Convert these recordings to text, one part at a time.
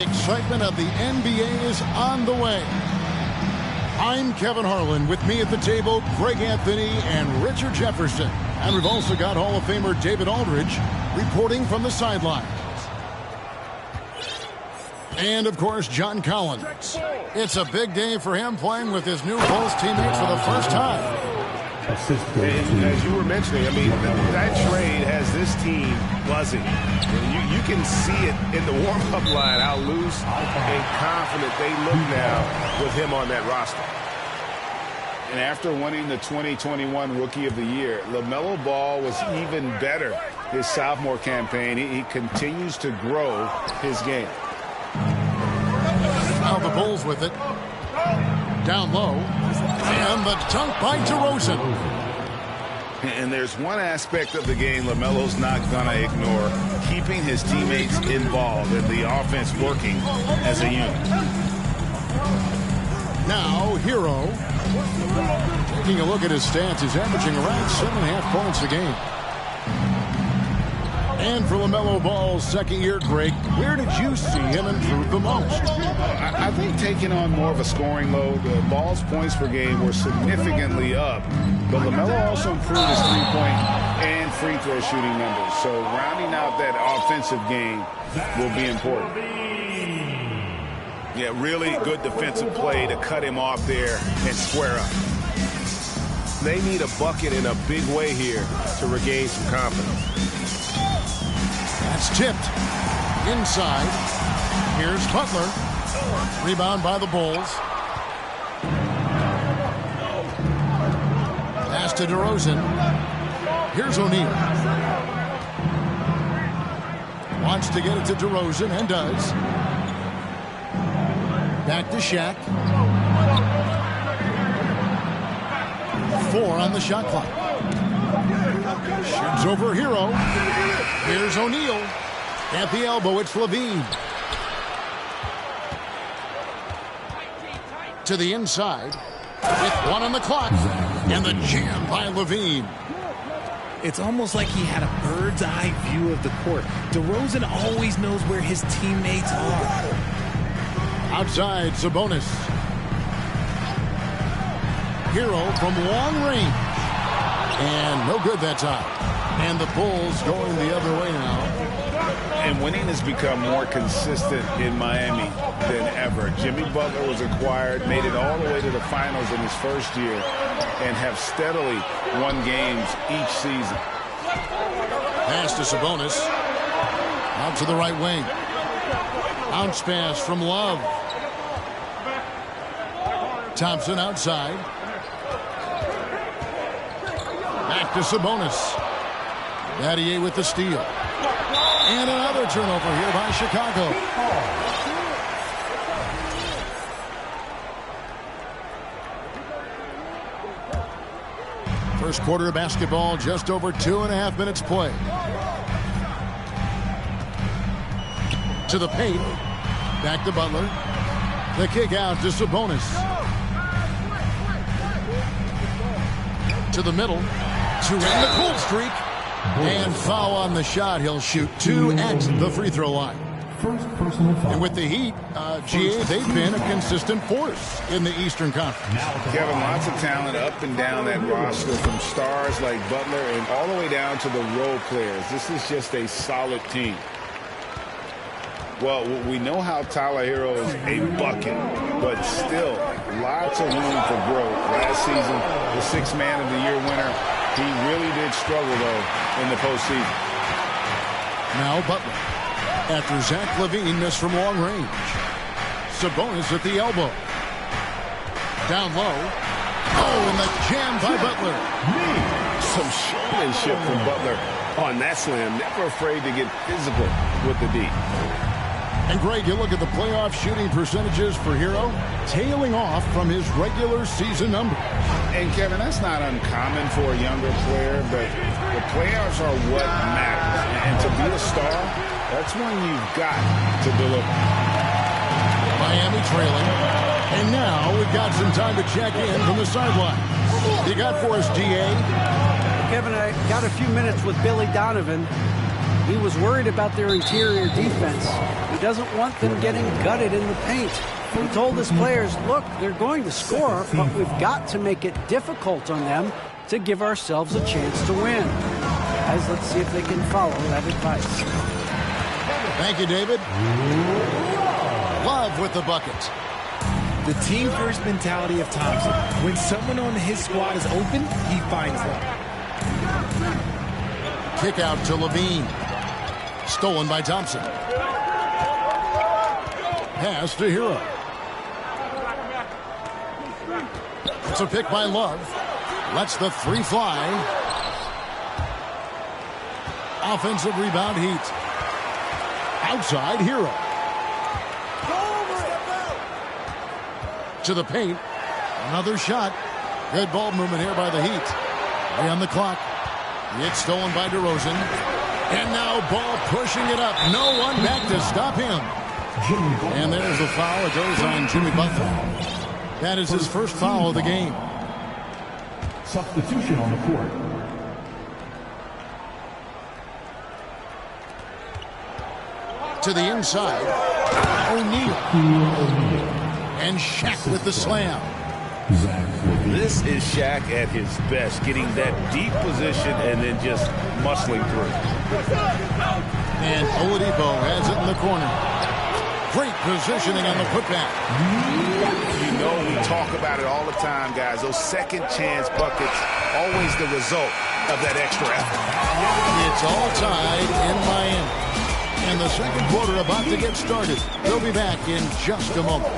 Excitement of the NBA is on the way. I'm Kevin Harlan. With me at the table, Greg Anthony and Richard Jefferson. And we've also got Hall of Famer David Aldridge reporting from the sidelines. And, of course, John Collins. It's a big day for him playing with his new Bulls teammates for the first time. And as you were mentioning, I mean, that trade has this team buzzing. You can see it in the warm-up line, how loose and confident they look now with him on that roster. And after winning the 2021 Rookie of the Year, LaMelo Ball was even better his sophomore campaign. He continues to grow his game. Now the Bulls with it. Down low. And the dunk by DeRozan. And there's one aspect of the game LaMelo's not going to ignore, keeping his teammates involved and the offense working as a unit. Now, Hero. Taking a look at his stats, he's averaging around 7.5 points a game. And for LaMelo Ball's second year, Greg, where did you see him improve the most? I think taking on more of a scoring load. Ball's points per game were significantly up, but LaMelo also improved his three-point and free throw shooting numbers. So rounding out that offensive game will be important. Yeah, really good defensive play to cut him off there and square up. They need a bucket in a big way here to regain some confidence. That's tipped. Inside. Here's Butler. Rebound by the Bulls. Pass to DeRozan. Here's O'Neal. Wants to get it to DeRozan and does. Back to Shaq. 4 on the shot clock. Shoots over Hero. Here's O'Neal. At the elbow, it's Levine. To the inside. With 1 on the clock. And the jam by Levine. It's almost like he had a bird's eye view of the court. DeRozan always knows where his teammates are. Outside, Sabonis. Hero from long range. And no good that time. And the Bulls going the other way now. And winning has become more consistent in Miami than ever. Jimmy Butler was acquired, made it all the way to the finals in his first year, and have steadily won games each season. Pass to Sabonis. Out to the right wing. Bounce pass from Love. Thompson outside. Back to Sabonis. Battier with the steal. And another turnover here by Chicago. First quarter of basketball, just over 2.5 minutes played. To the paint. Back to Butler. The kick out to Sabonis. To the middle. To end the cold streak. And foul on the shot. He'll shoot 2 at the free throw line. And with the Heat, GA, they've been a consistent force in the Eastern Conference. Kevin, lots of talent up and down that roster, from stars like Butler and all the way down to the role players. This is just a solid team. Well, we know how Tyler Hero is a bucket, but still lots of room for growth. Last season, the Sixth Man of the Year winner, he really did struggle, though, in the postseason. Now Butler. After Zach LaVine missed from long range. Sabonis at the elbow. Down low. Oh, and the jam by Butler. Some showmanship from Butler on that slam. Never afraid to get physical with the D. And Greg, you look at the playoff shooting percentages for Hero, tailing off from his regular season number. And Kevin, that's not uncommon for a younger player, but the playoffs are what matters. And to be a star, that's when you've got to deliver. Miami trailing. And now we've got some time to check in from the sideline. You got for us, DA? Kevin, I got a few minutes with Billy Donovan. He was worried about their interior defense. He doesn't want them getting gutted in the paint. He told his players, look, they're going to score, but we've got to make it difficult on them to give ourselves a chance to win. Guys, let's see if they can follow that advice. Thank you, David. Love with the bucket. The team-first mentality of Thompson. When someone on his squad is open, he finds them. Kick out to LaVine. Stolen by Thompson. Pass to Hero. It's a pick by Love. Lets the three fly. Offensive rebound Heat. Outside Hero. To the paint. Another shot. Good ball movement here by the Heat. Way on the clock. It's stolen by DeRozan. And now ball pushing it up. No one back to stop him. And there's the foul. It goes on Jimmy Butler. That is his first foul of the game. Substitution on the court. To the inside. O'Neal. And Shaq with the slam. This is Shaq at his best, getting that deep position and then just muscling through. And Oladipo has it in the corner. Great positioning on the putback. You know, we talk about it all the time, guys. Those second chance buckets, always the result of that extra effort. It's all tied in Miami. And the second quarter about to get started. We'll be back in just a moment.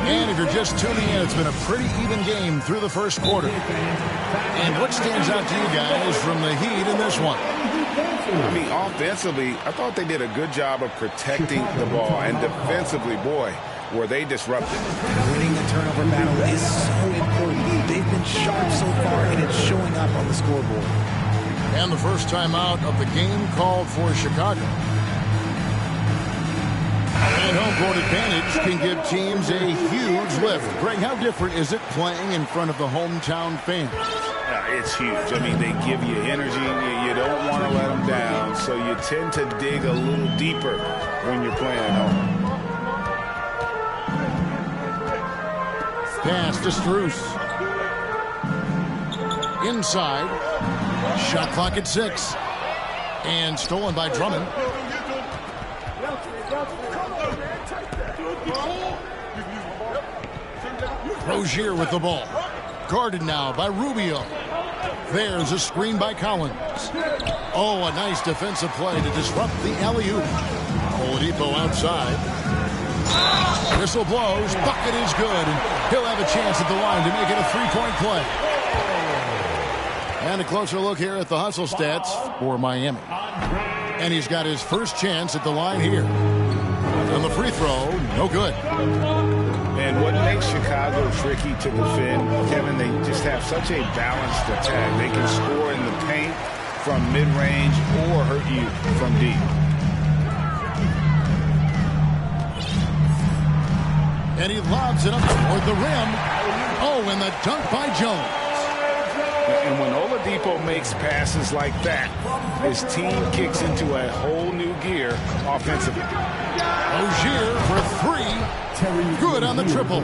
And if you're just tuning in, it's been a pretty even game through the first quarter. And what stands out to you guys from the Heat in this one? I mean, offensively, I thought they did a good job of protecting the ball. And defensively, boy, were they disrupted. Winning the turnover battle is so important. They've been sharp so far, and it's showing up on the scoreboard. And the first time out of the game called for Chicago. And home court advantage can give teams a huge lift. Greg, how different is it playing in front of the hometown fans? It's huge. I mean, they give you energy. You don't want to let them down, so you tend to dig a little deeper when you're playing at home. Pass to Strus. Inside. Shot clock at 6. And stolen by Drummond. Rozier with the ball. Guarded now by Rubio. There's a screen by Collins. Oh, a nice defensive play to disrupt the alley-oop. Oladipo outside. Whistle blows. Bucket is good. And he'll have a chance at the line to make it a three-point play. And a closer look here at the hustle stats for Miami. And he's got his first chance at the line here. And the free throw, no good. And what makes Chicago tricky to defend, Kevin, they just have such a balanced attack. They can score in the paint from mid-range or hurt you from deep. And he lobs it up toward the rim. Oh, and the dunk by Jones. And when Oladipo makes passes like that, his team kicks into a whole new gear offensively. Rozier for 3. Good on the triple.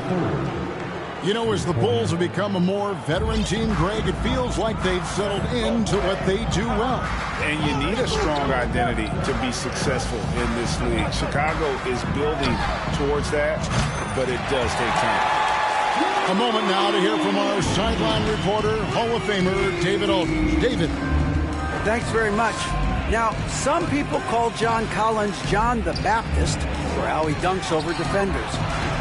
You know, as the Bulls have become a more veteran team, Greg, it feels like they've settled into what they do well. And you need a strong identity to be successful in this league. Chicago is building towards that, but it does take time. A moment now to hear from our sideline reporter, Hall of Famer David Alton. David. Well, thanks very much. Now, some people call John Collins John the Baptist for how he dunks over defenders.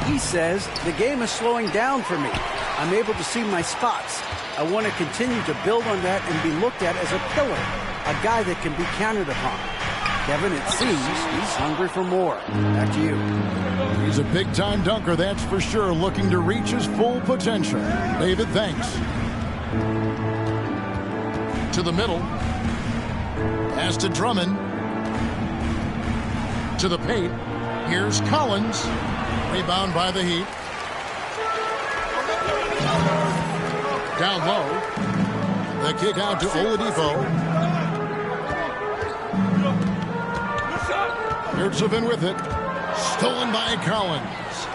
He says, the game is slowing down for me. I'm able to see my spots. I want to continue to build on that and be looked at as a pillar, a guy that can be counted upon. Kevin, it seems he's hungry for more. Back to you. He's a big-time dunker, that's for sure, looking to reach his full potential. David, thanks. To the middle. Pass to Drummond. To the paint. Here's Collins. Rebound by the Heat. Down low. The kick out to Oladipo. Yurtseven with it. Stolen by Collins.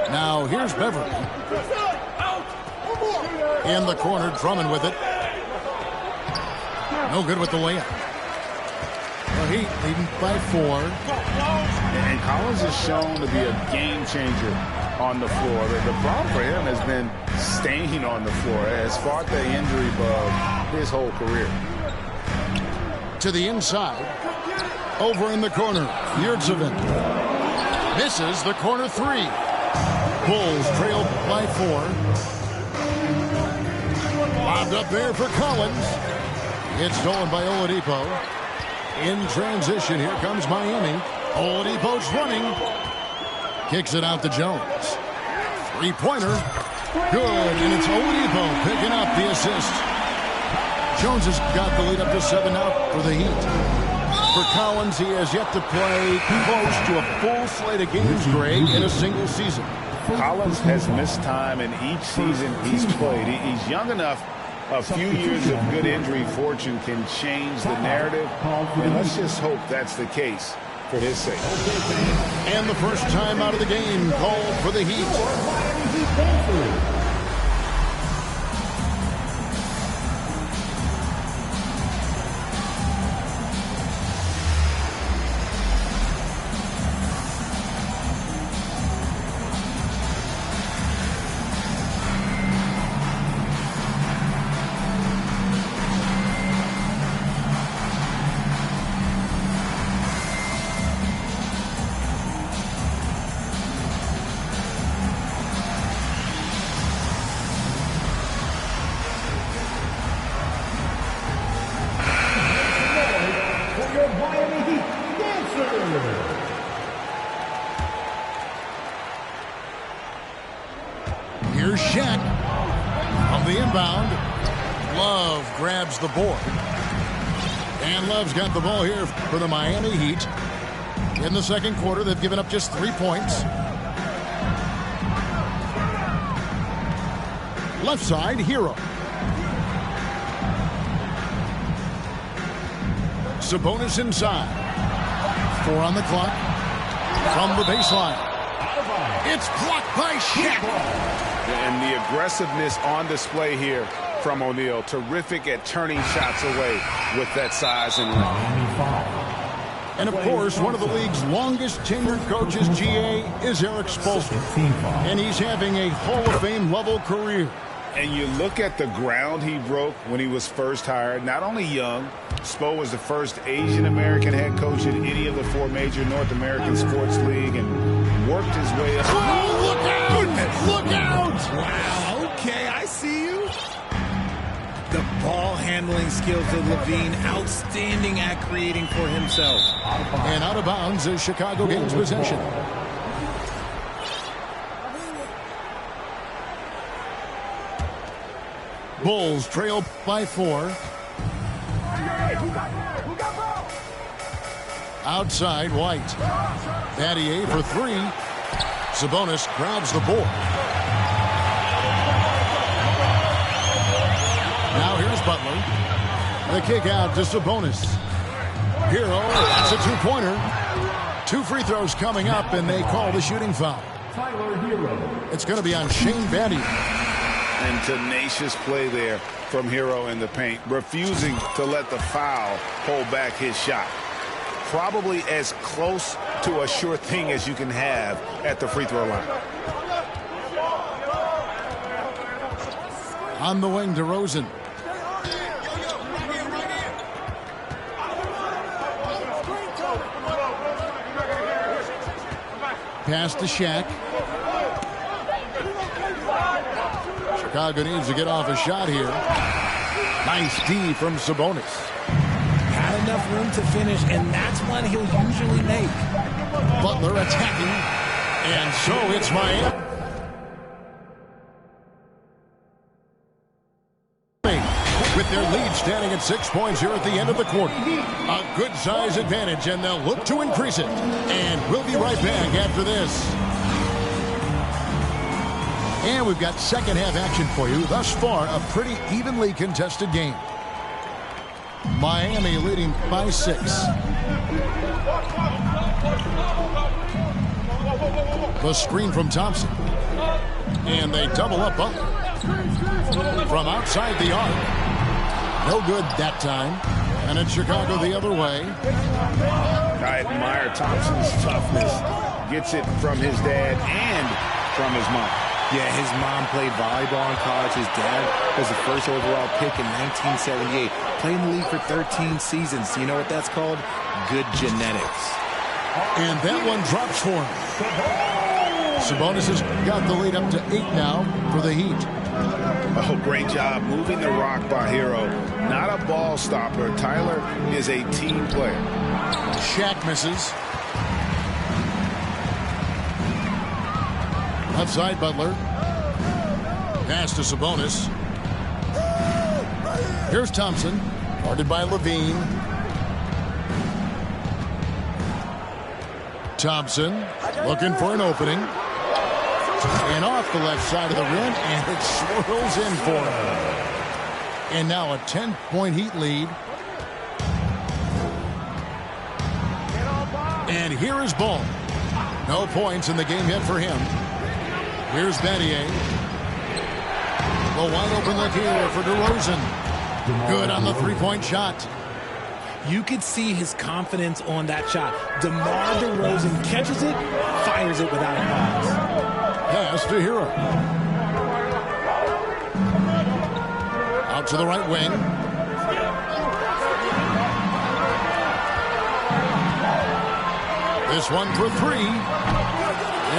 Now here's Beverly. In the corner, Drummond with it. No good with the layup. The Heat leading by 4. And Collins is shown to be a game changer on the floor. The problem for him has been staying on the floor. Has fought the injury bug his whole career. To the inside. Over in the corner. Yurtseven. Misses the corner 3. Bulls trail by 4. Lobbed up there for Collins. It's stolen by Oladipo. In transition, here comes Miami. Oladipo's running. Kicks it out to Jones. Three-pointer. Good, and it's Oladipo picking up the assist. Jones has got the lead up to 7 now for the Heat. For Collins, he has yet to play close to a full slate of games, Greg, in a single season. Collins has missed time in each season he's played. He's young enough. A few years of good injury fortune can change the narrative, and let's just hope that's the case for his sake. And the first time out of the game called for the Heat. Here's Shaq on the inbound. Love grabs the board. And Love's got the ball here for the Miami Heat. In the second quarter, they've given up just 3 points. Left side, Hero. Sabonis inside. 4 on the clock. From the baseline. It's blocked by Shaq. And the aggressiveness on display here from O'Neal. Terrific at turning shots away with that size and length. And, of course, one of the league's longest tenured coaches, GA, is Eric Spoelstra. And he's having a Hall of Fame level career. And you look at the ground he broke when he was first hired. Not only young, Spo was the first Asian-American head coach in any of the 4 major North American sports league and worked his way up. Oh, look out! Goodness. Look out! Wow, okay, I see you. The ball handling skills of Levine, outstanding at creating for himself. And out of bounds as Chicago gains possession. Bulls trail by 4. Outside, White. Battier for 3. Sabonis grabs the board. Now here's Butler. The kick out to Sabonis. Hero, that's a 2-pointer. 2 free throws coming up, and they call the shooting foul. It's going to be on Shane Battier. And tenacious play there from Hero in the paint, refusing to let the foul hold back his shot. Probably as close to a sure thing as you can have at the free throw line. On the wing, DeRozan. Pass to Shaq. Chicago needs to get off a shot here. Nice D from Sabonis. Had enough room to finish, and that's one he'll usually make. Butler attacking. And so it's Miami. With their lead standing at 6 points here at the end of the quarter. A good size advantage, and they'll look to increase it. And we'll be right back after this. And we've got second half action for you. Thus far, a pretty evenly contested game. Miami leading by 6. The screen from Thompson. And they double up Butler. From outside the arc. No good that time. And it's Chicago the other way. I admire Thompson's toughness. Gets it from his dad and from his mom. Yeah, his mom played volleyball in college. His dad was the first overall pick in 1978. Played in the league for 13 seasons. You know what that's called? Good genetics. And that one drops for him. Sabonis has got the lead up to 8 now for the Heat. Oh, great job moving the rock by Hero. Not a ball stopper. Tyler is a team player. Shaq misses. Left side, Butler. Pass to Sabonis. Here's Thompson. Guarded by Levine. Thompson looking for an opening. And off the left side of the rim, and it swirls in for him. And now a 10-point Heat lead. And here is Ball. No points in the game yet for him. Here's Battier. The wide open look here for DeRozan. Good on the three-point shot. You could see his confidence on that shot. DeMar DeRozan catches it, fires it without a pause. Pass to Hero. Out to the right wing. This one for 3.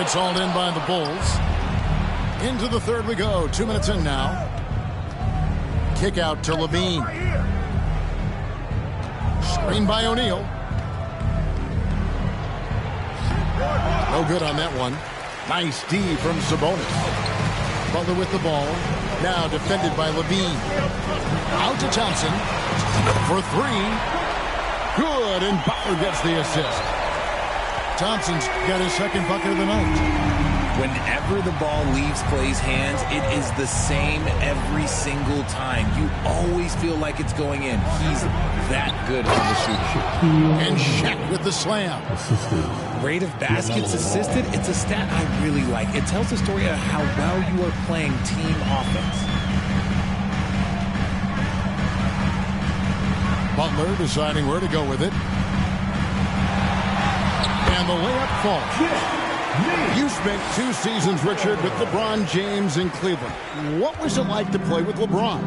It's hauled in by the Bulls. Into the third we go. 2 minutes in now. Kick out to Levine. Screen by O'Neal. No good on that one. Nice D from Sabonis. Butler with the ball. Now defended by Levine. Out to Thompson. For 3. Good, and Butler gets the assist. Thompson's got his second bucket of the night. Whenever the ball leaves Clay's hands, it is the same every single time. You always feel like it's going in. He's that good on the shoot. And Shaq with the slam. Rate of baskets assisted, it's a stat I really like. It tells the story of how well you are playing team offense. Butler deciding where to go with it. And the layup falls. You spent 2 seasons, Richard, with LeBron James in Cleveland. What was it like to play with LeBron?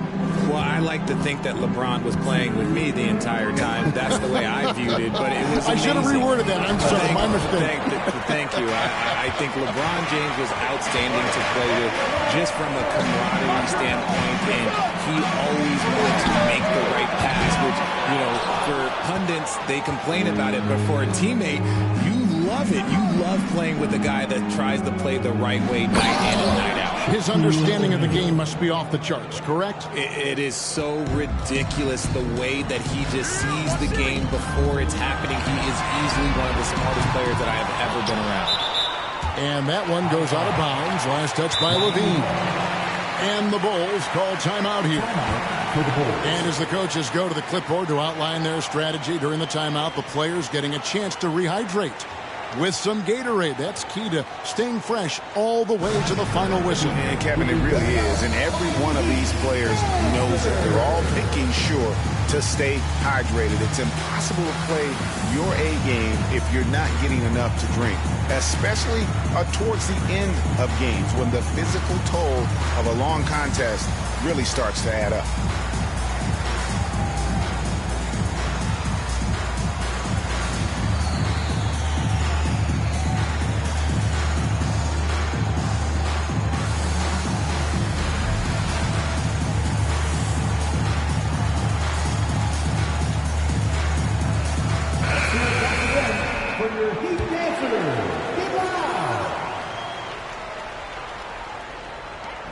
Well, I like to think that LeBron was playing with me the entire time. That's the way I viewed it, but it was I should have reworded that. I'm sorry, my mistake. Thank you. I think LeBron James was outstanding to play with just from a camaraderie standpoint, and he always wanted to make the right pass, which, you know, for pundits, they complain about it, but for a teammate, you love it. You love playing with a guy that tries to play the right way night in and night out. His understanding of the game must be off the charts, correct? It is so ridiculous the way that he just sees the game before it's happening. He is easily one of the smartest players that I have ever been around. And that one goes out of bounds. Last touch by Levine. And the Bulls call timeout here. And as the coaches go to the clipboard to outline their strategy during the timeout, the players getting a chance to rehydrate. with some Gatorade. That's key to staying fresh all the way to the final whistle. And Kevin, it really is. And every one of these players knows it. They're all making sure to stay hydrated. It's impossible to play your A game if you're not getting enough to drink, especially towards the end of games when the physical toll of a long contest really starts to add up.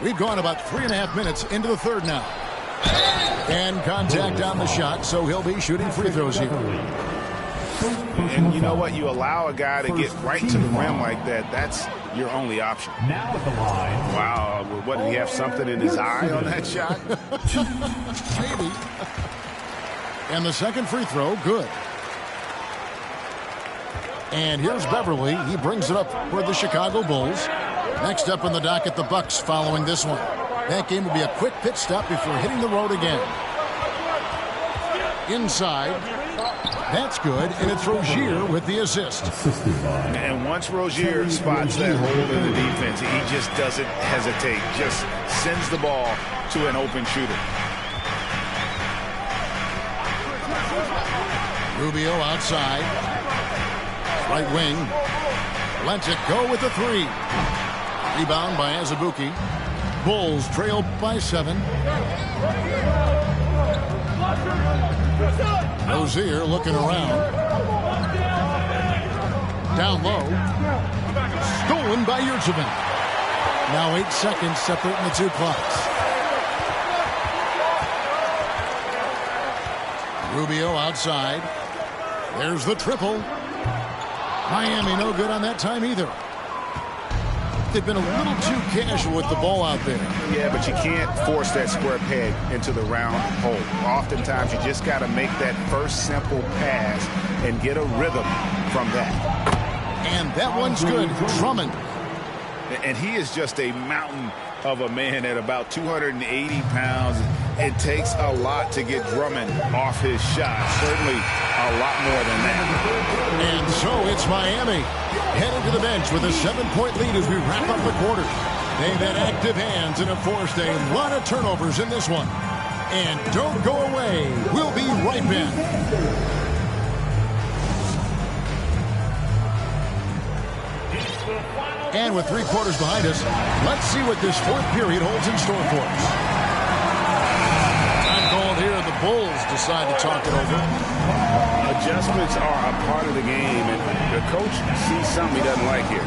We've gone about 3.5 minutes into the third now. And contact on the shot, so he'll be shooting free throws here. And you know what? You allow a guy to get right to the rim like that, that's your only option. Now at the line. Wow, what, did he have something in his eye on that shot? Maybe. And the second free throw, good. And here's Beverly. He brings it up for the Chicago Bulls. Next up in the docket, the Bucks following this one. That game will be a quick pit stop before hitting the road again. Inside. That's good, and it's Rozier with the assist. And once Rozier spots that hole in the defense, he just doesn't hesitate. Just sends the ball to an open shooter. Rubio outside. Right wing. Lets it go with the three. Rebound by Azubuike. Bulls trail by 7. Rozier looking around. Down low. Stolen by Yurtseven. Now 8 seconds separating the two clocks. Rubio outside. There's the triple. Miami no good on that time either. They've been a little too casual with the ball out there. Yeah, but you can't force that square peg into the round hole. Oftentimes, you just got to make that first simple pass and get a rhythm from that. And that one's good. Drummond. And he is just a mountain of a man at about 280 pounds. It takes a lot to get Drummond off his shot. Certainly a lot more than that. And so it's Miami heading to the bench with a 7-point lead as we wrap up the quarter. They've had active hands and have forced a lot of turnovers in this one. And don't go away. We'll be right back. And with 3 quarters behind us, let's see what this fourth period holds in store for us. Time called here, the Bulls decide to talk it over. Adjustments are a part of the game, and the coach sees something he doesn't like here.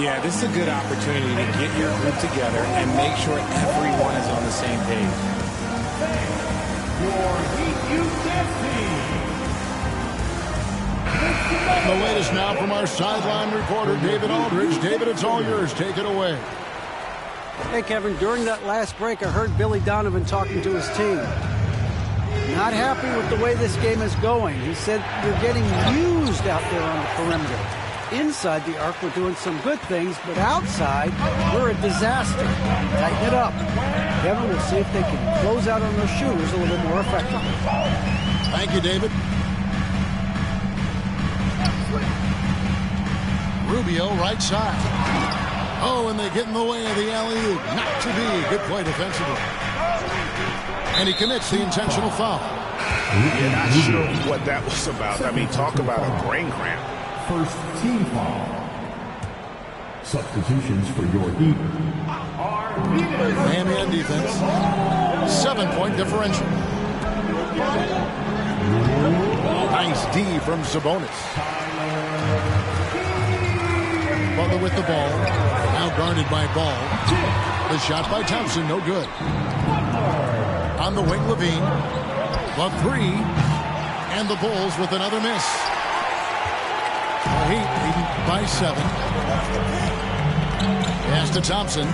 Yeah, this is a good opportunity to get your group together and make sure everyone is on the same page. Your Heat team. The latest now from our sideline reporter, David Aldridge. David, it's all yours. Take it away. Hey, Kevin, during that last break, I heard Billy Donovan talking to his team. Not happy with the way this game is going. He said, "You're getting used out there on the perimeter. Inside the arc, we're doing some good things, but outside, we're a disaster. Tighten it up." Kevin, we'll see if they can close out on those shooters a little bit more effectively. Thank you, David. Rubio, right side. Oh, and they get in the way of the alley-oop. Not to be. Good play defensively. And he commits the intentional foul. You're not sure what that was about. I mean, talk about a brain cramp. First team foul. Substitutions for your Heat are needed. Miami on defense. 7-point differential. Nice D from Sabonis. Butler with the ball. Now guarded by Ball. The shot by Thompson, no good. On the wing, Levine. The 3. And the Bulls with another miss. The Heat leading by 7. Pass to Thompson.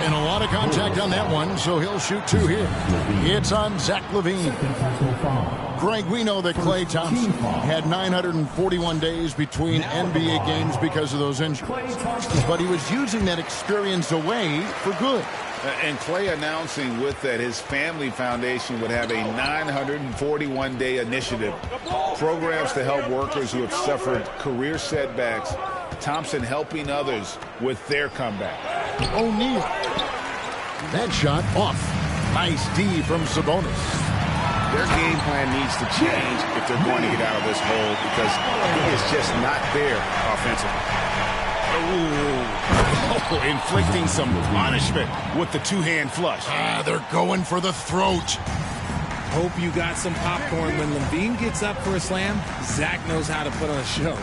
And a lot of contact on that one, so he'll shoot 2 here. It's on Zach LaVine. Greg, we know that Klay Thompson had 941 days between NBA games because of those injuries. But he was using that experience away for good. And Klay announcing with that his family foundation would have a 941-day initiative. Programs to help workers who have suffered career setbacks. Thompson helping others with their comeback. O'Neal. That shot off. Nice D from Sabonis. Their game plan needs to change if they're going to get out of this hole because he is just not there offensively. Oh, Inflicting some punishment with the two-hand flush. They're going for the throat. Hope you got some popcorn. When LaVine gets up for a slam, Zach knows how to put on a show.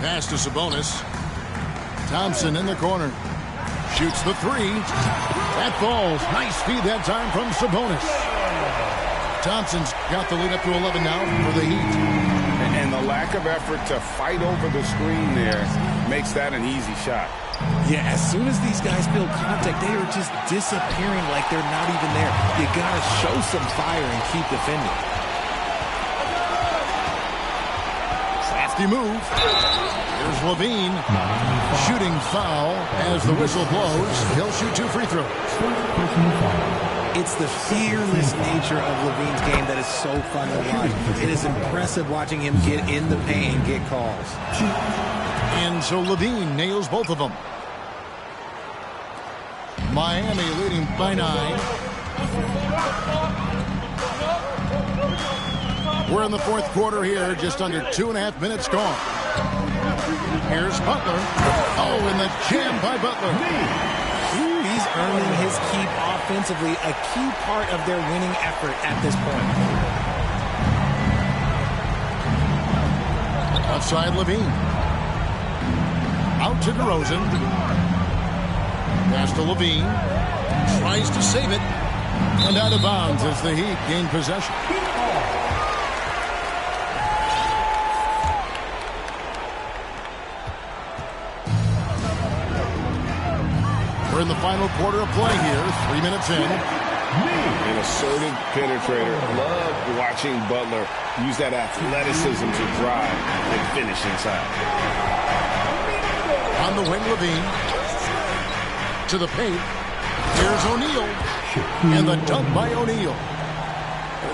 Pass to Sabonis. Thompson in the corner. Shoots the 3. That falls. Nice feed that time from Sabonis. Thompson's got the lead up to 11 now for the Heat. And the lack of effort to fight over the screen there makes that an easy shot. Yeah, as soon as these guys feel contact, they are just disappearing like they're not even there. You got to show some fire and keep defending. Crafty move. Here's LaVine. Shooting foul as the whistle blows. He'll shoot 2 free throws. It's the fearless nature of LaVine's game that is so fun to watch. It is impressive watching him get in the paint and get calls. And so LaVine nails both of them. Miami leading by 9. We're in the 4th quarter here, just under 2.5 minutes gone. Here's Butler. Oh, and the jam by Butler. He's earning his keep offensively, a key part of their winning effort at this point. Outside LaVine. Out to DeRozan. Pass to LaVine. Tries to save it. And out of bounds as the Heat gain possession. We're in the final quarter of play here. 3 minutes in. An assertive penetrator. Love watching Butler use that athleticism to drive and finish inside. On the wing, LaVine. To the paint. Here's O'Neal. And the dunk by O'Neal.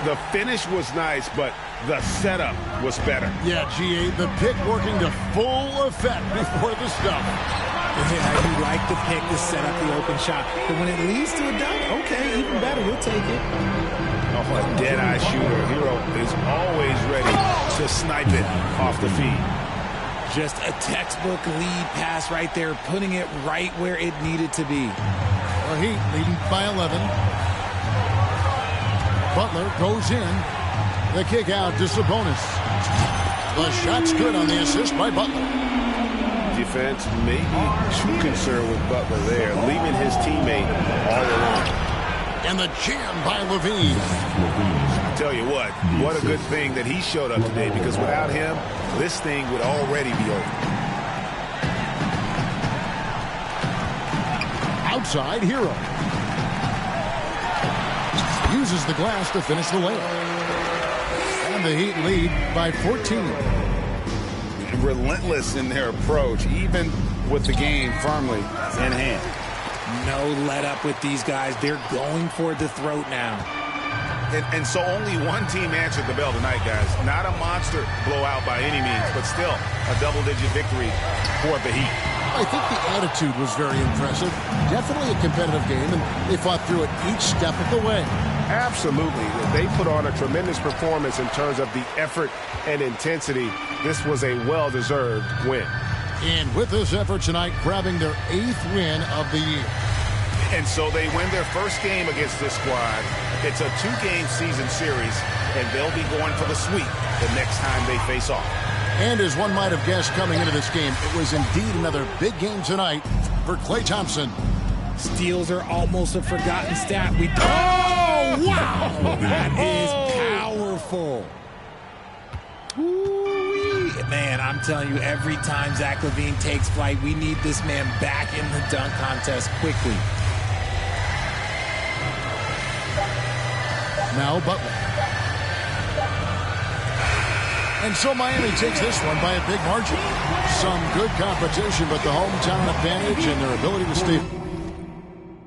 The finish was nice, but the setup was better. Yeah, GA, the pick working to full effect before the stuff. Yeah, you like the pick to set up the open shot. But when it leads to a dunk, okay, even better, we'll take it. Oh, a dead-eye shooter. Hero is always ready to snipe it off the feed. Just a textbook lead pass right there, putting it right where it needed to be. The Heat leading by 11. Butler goes in. The kick out to Sabonis. The shot's good on the assist by Butler. Defense may be too concerned with Butler there, leaving his teammate all alone. And the jam by LaVine. I tell you what a good thing that he showed up today, because without him, this thing would already be over. Outside, Hero. Uses the glass to finish the layup. And the Heat lead by 14. Relentless in their approach, even with the game firmly in hand. No let up with these guys. They're going for the throat now. And so only one team answered the bell tonight, guys. Not a monster blowout by any means, but still a double-digit victory for the Heat. I think the attitude was very impressive. Definitely a competitive game, and they fought through it each step of the way. Absolutely. They put on a tremendous performance in terms of the effort and intensity. This was a well-deserved win. And with this effort tonight, grabbing their 8th win of the year. And so they win their first game against this squad. It's a 2-game season series, and they'll be going for the sweep the next time they face off. And as one might have guessed coming into this game, it was indeed another big game tonight for Klay Thompson. Steals are almost a forgotten stat. Oh, wow! That is powerful. Ooh-wee. Man, I'm telling you, every time Zach LaVine takes flight, we need this man back in the dunk contest quickly. Now Butler. And so Miami takes this one by a big margin. Some good competition, but the hometown advantage and their ability to stay